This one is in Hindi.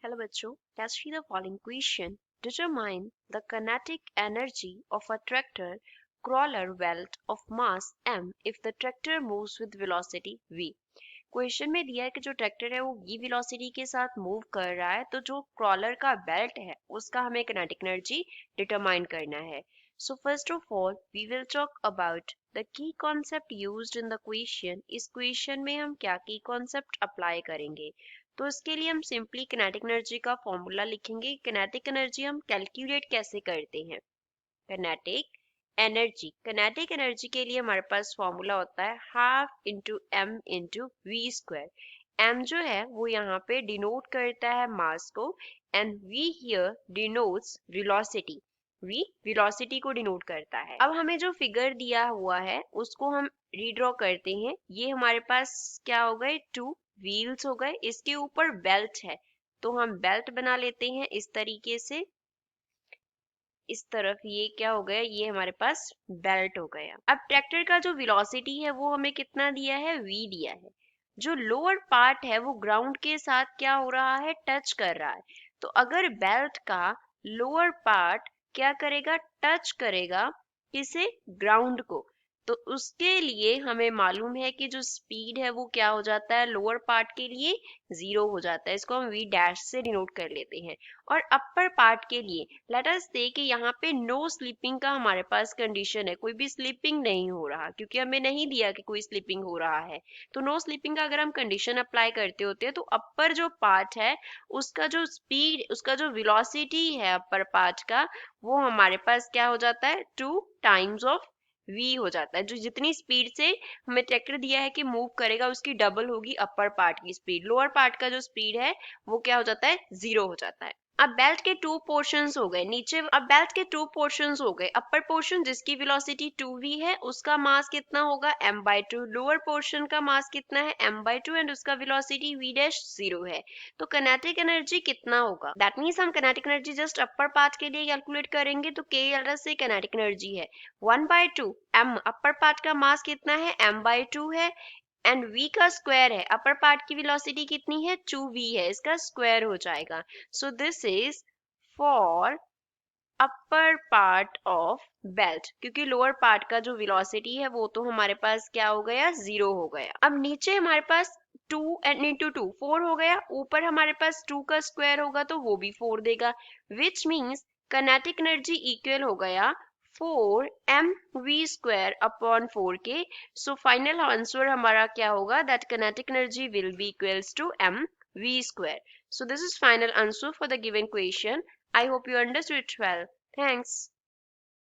Hello बच्चों, let's see the following question. Determine the kinetic energy of a tractor crawler belt of mass m if the tractor moves with velocity v. Question में दिया है कि जो ट्रैक्टर है वो v वेलोसिटी के साथ मूव कर रहा है, तो जो क्रॉलर का बेल्ट है उसका हमें किनेटिक एनर्जी डिटरमाइन करना है. So first of all, we will talk about the key concept used in the question. इस क्वेश्चन में हम क्या की कॉन्सेप्ट अप्लाई करेंगे. तो इसके लिए हम सिंपली किनेटिक एनर्जी का फॉर्मूला लिखेंगे. किनेटिक एनर्जी हम कैलकुलेट कैसे करते हैं. किनेटिक एनर्जी के लिए हमारे पास फॉर्मूला होता है half into M into V square. M जो है वो यहाँ पे डिनोट करता है मास को and V here denotes velocity. V velocity को डिनोट करता है. अब हमें जो फिगर दिया हुआ है उसको हम रीड्रॉ करते हैं. ये हमारे पास क्या हो गए, टू व्हील्स हो गए. इसके ऊपर बेल्ट है तो हम बेल्ट बना लेते हैं इस तरीके से. इस तरफ ये क्या हो गया, ये हमारे पास बेल्ट हो गया. अब ट्रैक्टर का जो वेलोसिटी है वो हमें कितना दिया है, v दिया है. जो लोअर पार्ट है वो ग्राउंड के साथ क्या हो रहा है, टच कर रहा है. तो अगर बेल्ट का लोअर पार्ट क्या करेगा, टच करेगा किसे, ग्राउंड को, तो उसके लिए हमें मालूम है कि जो स्पीड है वो क्या हो जाता है, लोअर पार्ट के लिए 0 हो जाता है. इसको हम v डैश से डिनोट कर लेते हैं. और अपर पार्ट के लिए लेट अस से कि यहाँ पे नो स्लिपिंग का हमारे पास कंडीशन है, कोई भी स्लिपिंग नहीं हो रहा क्योंकि हमें नहीं दिया कि कोई स्लिपिंग हो रहा है. तो नो स्लिपिंग का अगर हम कंडीशन अप्लाई करते होते हैं तो अपर जो पार्ट है उसका जो स्पीड, उसका जो वेलोसिटी है अपर पार्ट का, वो हमारे पास क्या हो जाता है, 2 टाइम्स ऑफ v हो जाता है. जो जितनी स्पीड से हमें ट्रैक्टर दिया है कि मूव करेगा उसकी डबल होगी अपर पार्ट की स्पीड. लोअर पार्ट का जो स्पीड है वो क्या हो जाता है, 0 हो जाता है. अब बेल्ट के टू पोर्शंस हो गए नीचे. अब बेल्ट के टू पोर्शंस हो गए. अपर पोर्शन जिसकी वेलोसिटी 2v है उसका मास कितना होगा, m/2. लोअर पोर्शन का मास कितना है, m/2 एंड उसका वेलोसिटी v डैश 0 है. तो किनेटिक एनर्जी कितना होगा, दैट मींस हम kinetic energy just upper part के लिए कैलकुलेट करेंगे. तो k अलग से किनेटिक एनर्जी है 1/2 m. अपर पार्ट का मास कितना है, m/2 है एंड v का स्क्वायर है. अपर पार्ट की वेलोसिटी कितनी है, 2v है, इसका स्क्वायर हो जाएगा. So this is for upper part of belt, क्योंकि लोअर पार्ट का जो वेलोसिटी है वो तो हमारे पास क्या हो गया, 0 हो गया. अब नीचे हमारे पास 2 एंड इंटू 2 4 हो गया. ऊपर हमारे पास 2 का स्क्वायर होगा तो वो भी 4 देगा, which means kinetic energy equal हो गया 4mv square upon 4k. So final answer हमारा क्या होगा, that kinetic energy will be equals to mv square. So this is final answer for the given question. I hope you understood it well. Thanks.